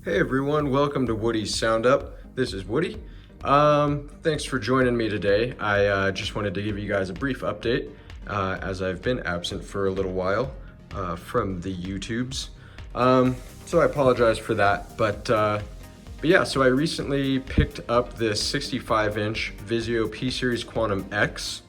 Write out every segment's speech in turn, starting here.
Hey everyone, welcome to Woody's Sound Up. This is Woody. Thanks for joining me today. I just wanted to give you guys a brief update as I've been absent for a little while from the YouTubes. So I apologize for that, but yeah, so I recently picked up this 65-inch Vizio P-Series Quantum X,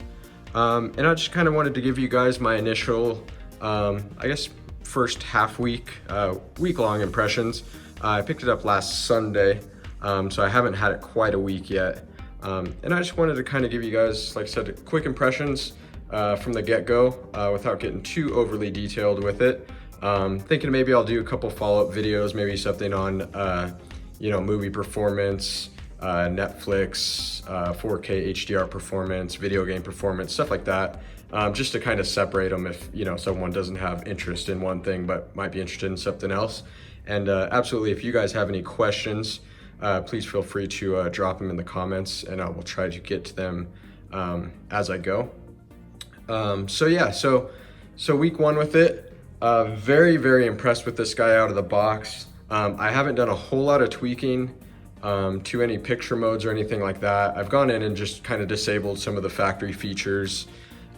and I just kind of wanted to give you guys my initial, I guess, first week-long impressions. I picked it up last Sunday, so I haven't had it quite a week yet. And I just wanted to kind of give you guys, like I said, quick impressions from the get-go without getting too overly detailed with it. Thinking maybe I'll do a couple follow-up videos, maybe something on, movie performance, Netflix, 4K HDR performance, video game performance, stuff like that. Just to kind of separate them if, someone doesn't have interest in one thing but might be interested in something else. And absolutely, if you guys have any questions, please feel free to drop them in the comments and I will try to get to them as I go. So week one with it, very, very impressed with this guy out of the box. I haven't done a whole lot of tweaking to any picture modes or anything like that. I've gone in and just kind of disabled some of the factory features,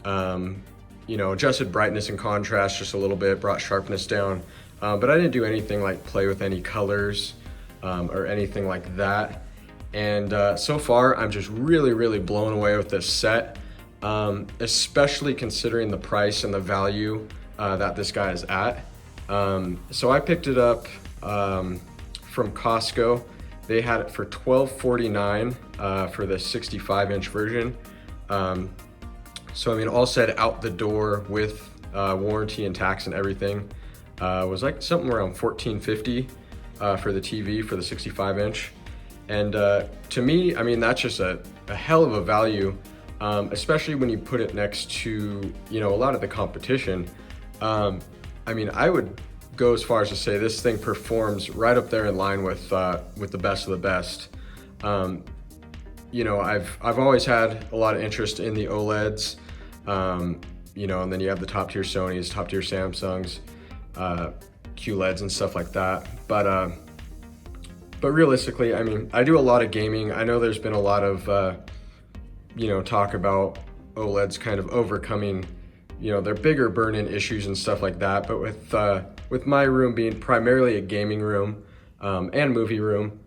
adjusted brightness and contrast just a little bit, brought sharpness down. But I didn't do anything like play with any colors or anything like that. And so far, I'm just really, really blown away with this set, especially considering the price and the value that this guy is at. So I picked it up from Costco. They had it for $12.49 for the 65-inch version. So I mean, all said out the door with warranty and tax and everything. Was like something around $14.50 for the TV for the 65-inch. And to me, I mean, that's just a hell of a value, especially when you put it next to, a lot of the competition. I mean, I would go as far as to say this thing performs right up there in line with the best of the best. I've always had a lot of interest in the OLEDs, and then you have the top tier Sonys, top tier Samsungs, QLEDs and stuff like that. But realistically, I mean, I do a lot of gaming. I know there's been a lot of, talk about OLEDs kind of overcoming, their bigger burn-in issues and stuff like that. But with my room being primarily a gaming room and movie room,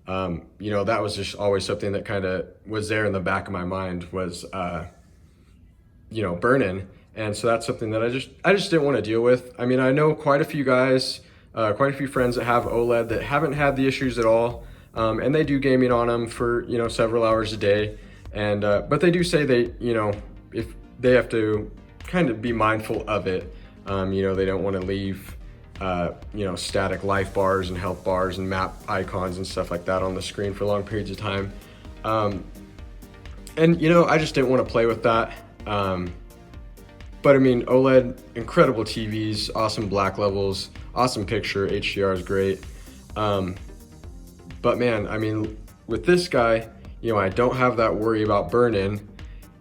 that was just always something that kind of was there in the back of my mind was, burn-in. And so that's something that I just didn't want to deal with. I mean, I know quite a few guys, quite a few friends that have OLED that haven't had the issues at all. And they do gaming on them for, several hours a day. And, but they do say if they have to kind of be mindful of it. They don't want to leave, static life bars and health bars and map icons and stuff like that on the screen for long periods of time. I just didn't want to play with that. But I mean, OLED, incredible TVs, awesome black levels, awesome picture, HDR is great. But man, I mean, with this guy, I don't have that worry about burn-in.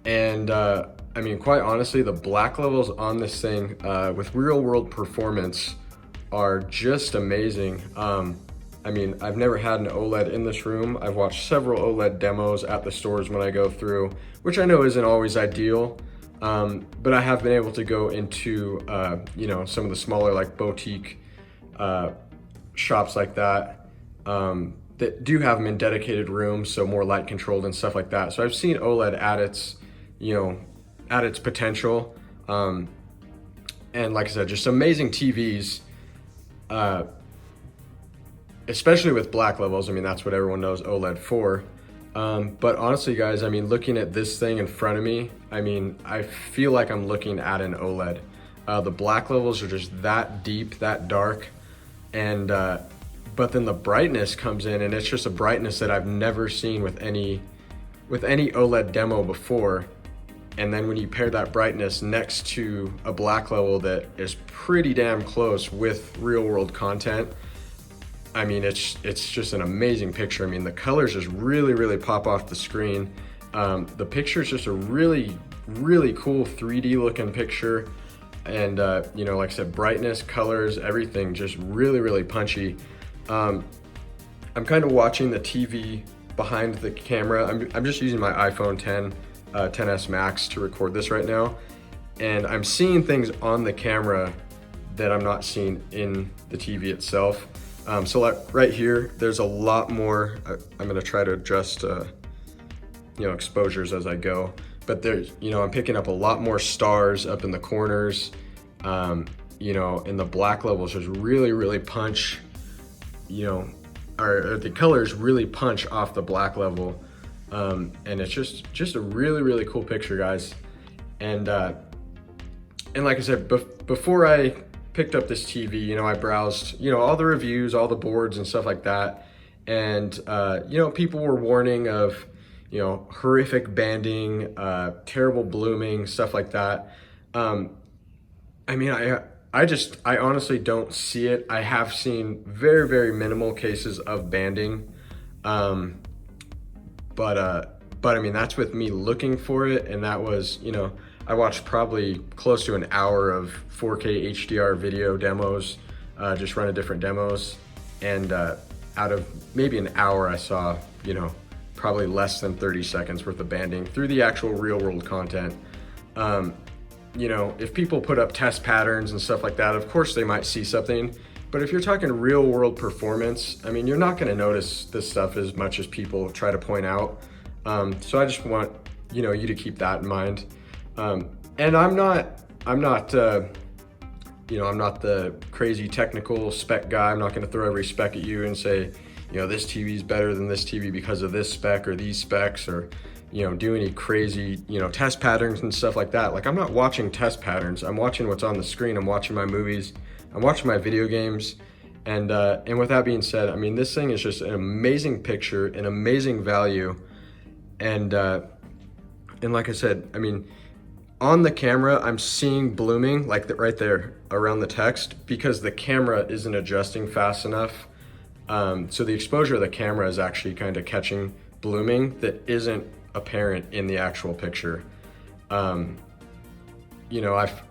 And I mean, quite honestly, the black levels on this thing with real world performance are just amazing. I mean, I've never had an OLED in this room. I've watched several OLED demos at the stores when I go through, which I know isn't always ideal. But I have been able to go into, some of the smaller like boutique shops like that that do have them in dedicated rooms, so more light controlled and stuff like that. So I've seen OLED at its potential. And like I said, just amazing TVs, especially with black levels. I mean, that's what everyone knows OLED for. But honestly, guys, I mean, looking at this thing in front of me, I mean, I feel like I'm looking at an OLED. The black levels are just that deep, that dark, and but then the brightness comes in, and it's just a brightness that I've never seen with any OLED demo before. And then when you pair that brightness next to a black level that is pretty damn close with real world content, I mean, it's just an amazing picture. I mean, the colors just really, really pop off the screen. The picture is just a really, really cool 3D looking picture. And, like I said, brightness, colors, everything just really, really punchy. I'm kind of watching the TV behind the camera. I'm just using my iPhone 10, 10s Max to record this right now. And I'm seeing things on the camera that I'm not seeing in the TV itself. So like right here, there's a lot more. I'm gonna try to adjust exposures as I go. But there's, I'm picking up a lot more stars up in the corners. And the black levels just really, really punch, or the colors really punch off the black level. And it's just a really, really cool picture, guys. And like I said, before I picked up this TV, I browsed, all the reviews, all the boards and stuff like that. And, people were warning of, horrific banding, terrible blooming, stuff like that. I honestly don't see it. I have seen very, very minimal cases of banding. But that's with me looking for it. And that was, I watched probably close to an hour of 4K HDR video demos, just running different demos. And out of maybe an hour, I saw, probably less than 30 seconds worth of banding through the actual real world content. If people put up test patterns and stuff like that, of course they might see something. But if you're talking real world performance, you're not gonna notice this stuff as much as people try to point out. So I just want, you to keep that in mind. And I'm not the crazy technical spec guy. I'm not gonna throw every spec at you and say, this TV is better than this TV because of this spec or these specs, or, do any crazy, test patterns and stuff like that. Like, I'm not watching test patterns. I'm watching what's on the screen. I'm watching my movies. I'm watching my video games. And with that being said, this thing is just an amazing picture, an amazing value. And like I said, on the camera, I'm seeing blooming like right there around the text because the camera isn't adjusting fast enough. So the exposure of the camera is actually kind of catching blooming that isn't apparent in the actual picture. I've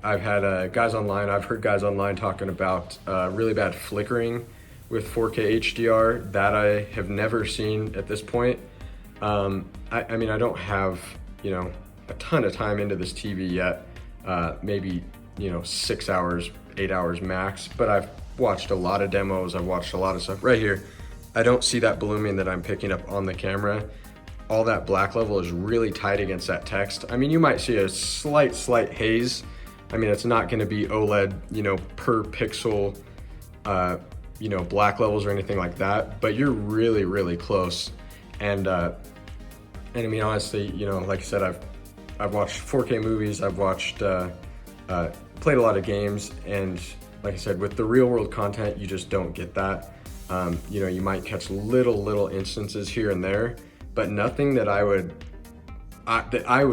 had guys online, I've heard guys online talking about really bad flickering with 4K HDR that I have never seen at this point. I don't have, a ton of time into this TV yet, maybe, 6 hours, 8 hours max, but I've watched a lot of demos. I've watched a lot of stuff right here. I don't see that blooming that I'm picking up on the camera. All that black level is really tight against that text. You might see a slight haze. It's not gonna be OLED, per pixel, black levels or anything like that, but you're really, really close. And honestly, like I said, I've watched 4K movies, I've watched, played a lot of games, and like I said, with the real world content, you just don't get that. You might catch little instances here and there, but nothing that I would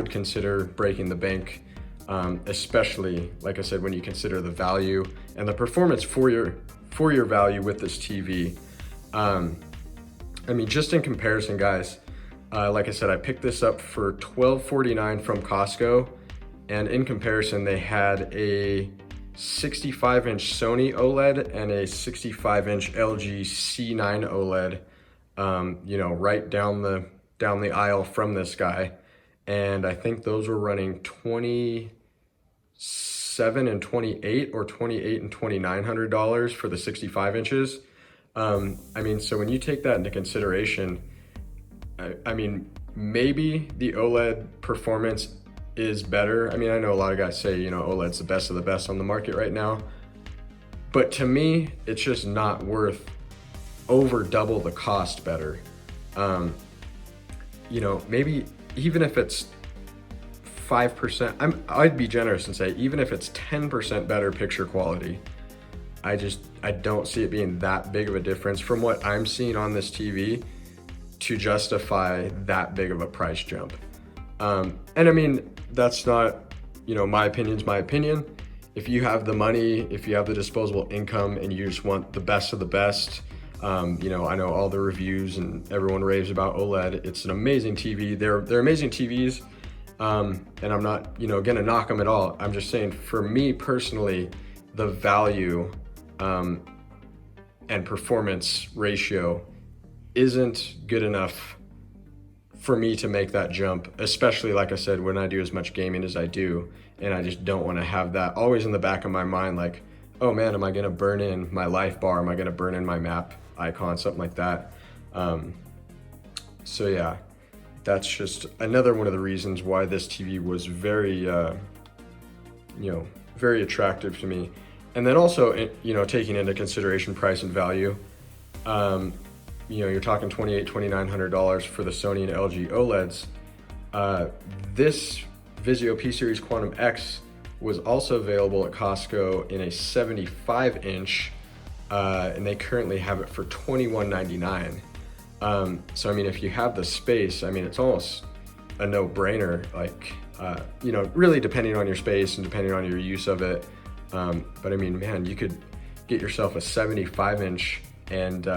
consider breaking the bank, especially, like I said, when you consider the value and the performance for your value with this TV. Just in comparison, guys, like I said, I picked this up for $12.49 from Costco, and in comparison, they had a 65-inch Sony OLED and a 65-inch LG C9 OLED, right down the aisle from this guy. And I think those were running 27 and 28 or 28 and $2,900 for the 65 inches. So when you take that into consideration, maybe the OLED performance is better. I know a lot of guys say, OLED's the best of the best on the market right now. But to me, it's just not worth over double the cost better. Maybe even if it's 5%, I'd be generous and say, even if it's 10% better picture quality, I don't see it being that big of a difference from what I'm seeing on this TV to justify that big of a price jump. That's not, my opinion's my opinion. If you have the money, if you have the disposable income and you just want the best of the best, I know all the reviews and everyone raves about OLED. It's an amazing TV. They're amazing TVs. And I'm not, gonna knock them at all. I'm just saying, for me personally, the value and performance ratio isn't good enough for me to make that jump, especially like I said, when I do as much gaming as I do, and I just don't want to have that always in the back of my mind, like, oh man, am I gonna burn in my life bar? Am I gonna burn in my map icon? Something like that. So yeah, that's just another one of the reasons why this TV was very, very attractive to me. And then also, taking into consideration price and value, you're talking $2,800, $2,900 for the Sony and LG OLEDs. This Vizio P-Series Quantum X was also available at Costco in a 75-inch, and they currently have it for $21.99. So I mean, if you have the space, I mean, it's almost a no-brainer, like, really depending on your space and depending on your use of it. But I mean, man, you could get yourself a 75-inch and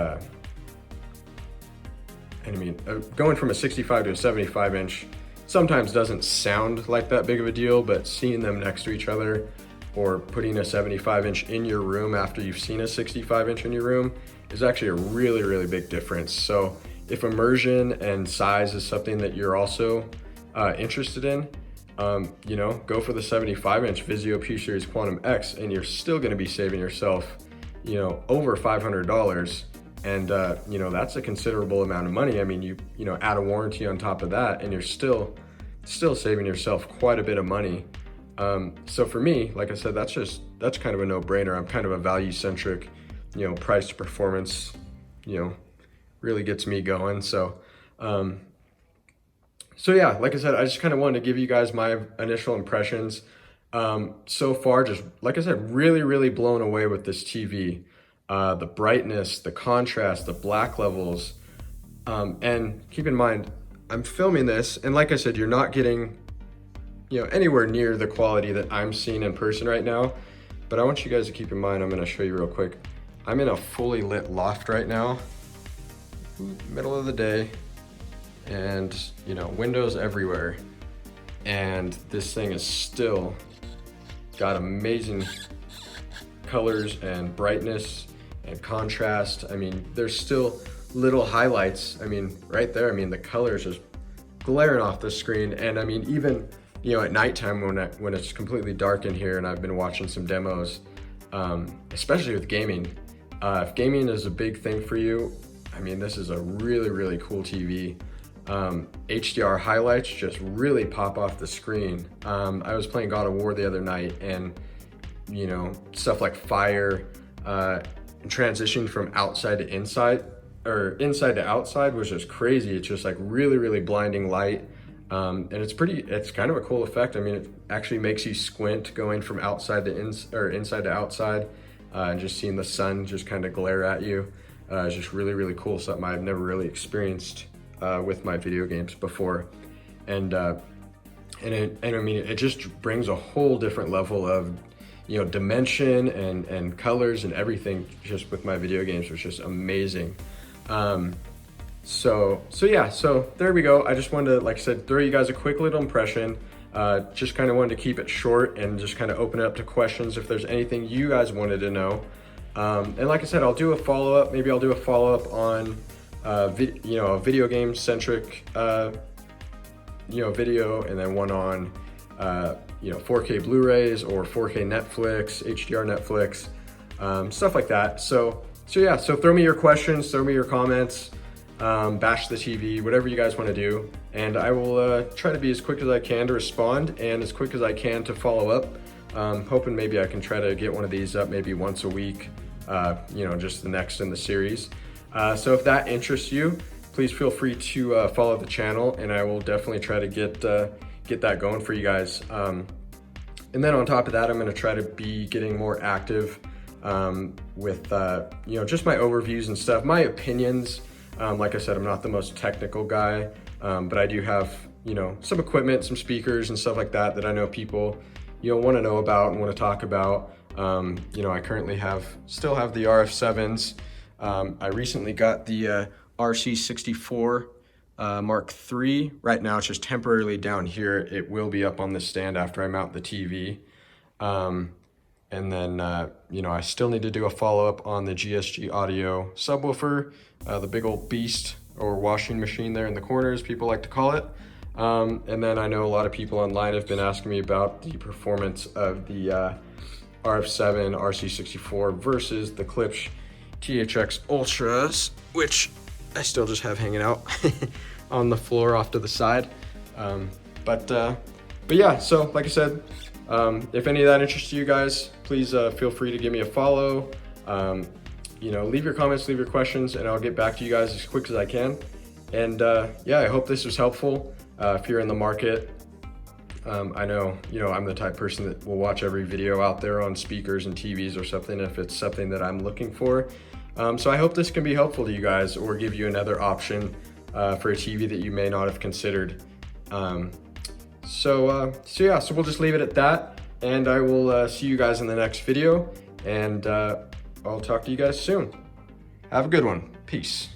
I mean, going from a 65 to a 75-inch sometimes doesn't sound like that big of a deal, but seeing them next to each other or putting a 75-inch in your room after you've seen a 65-inch in your room is actually a really, really big difference. So if immersion and size is something that you're also interested in, go for the 75-inch Vizio P-Series Quantum X, and you're still gonna be saving yourself, over $500. And, that's a considerable amount of money. I mean, you add a warranty on top of that, and you're still saving yourself quite a bit of money. So for me, like I said, that's kind of a no-brainer. I'm kind of a value-centric, price to performance, really gets me going. So yeah, like I said, I just kind of wanted to give you guys my initial impressions. So far, just like I said, really, really blown away with this TV. The brightness, the contrast, the black levels. And keep in mind, I'm filming this, and like I said, you're not getting, anywhere near the quality that I'm seeing in person right now. But I want you guys to keep in mind, I'm gonna show you real quick. I'm in a fully lit loft right now, middle of the day, and windows everywhere. And this thing is still got amazing colors and brightness and contrast. I mean, there's still little highlights. I mean, right there, I mean, the colors just glaring off the screen. And I mean, even, at nighttime when it's completely dark in here and I've been watching some demos, especially with gaming. If gaming is a big thing for you, I mean, this is a really, really cool TV. HDR highlights just really pop off the screen. I was playing God of War the other night, and stuff like fire, transition from outside to inside, or inside to outside, was just crazy. It's just like really, really blinding light. And it's kind of a cool effect. I mean, it actually makes you squint going from outside to inside to outside, and just seeing the sun just kind of glare at you. It's just really, really cool. Something I've never really experienced with my video games before. And I mean, it just brings a whole different level of, dimension and colors and everything just with my video games, was just amazing. So yeah, so there we go. I just wanted to, like I said, throw you guys a quick little impression. Just kind of wanted to keep it short and just kind of open it up to questions if there's anything you guys wanted to know. And like I said, I'll do a follow-up. Maybe I'll do a follow-up on, a video game centric, video, and then one on, 4K Blu-rays or 4K Netflix, HDR Netflix, stuff like that. So yeah, so throw me your questions, throw me your comments, bash the TV, whatever you guys want to do. And I will try to be as quick as I can to respond and as quick as I can to follow up. Hoping maybe I can try to get one of these up maybe once a week, just the next in the series. So if that interests you, please feel free to follow the channel, and I will definitely try to get that going for you guys. And then on top of that, I'm gonna try to be getting more active with just my overviews and stuff, my opinions. Like I said, I'm not the most technical guy, but I do have some equipment, some speakers and stuff like that I know people want to know about and want to talk about. I currently still have the RF7s. I recently got the RC64 Mark III. Right now it's just temporarily down here. It will be up on the stand after I mount the TV. And then, you know, I still need to do a follow-up on the GSG Audio subwoofer, the big old beast or washing machine there in the corners, people like to call it. And then I know a lot of people online have been asking me about the performance of the RF7 RC64 versus the Klipsch THX Ultras, which I still just have hanging out on the floor off to the side. But yeah, so like I said, if any of that interests you guys, please feel free to give me a follow. You know, leave your comments, leave your questions, and I'll get back to you guys as quick as I can. And yeah, I hope this was helpful. If you're in the market, I know, you know, I'm the type of person that will watch every video out there on speakers and TVs or something if it's something that I'm looking for. So I hope this can be helpful to you guys or give you another option for a TV that you may not have considered. So we'll just leave it at that, and I will see you guys in the next video, and I'll talk to you guys soon. Have a good one. Peace.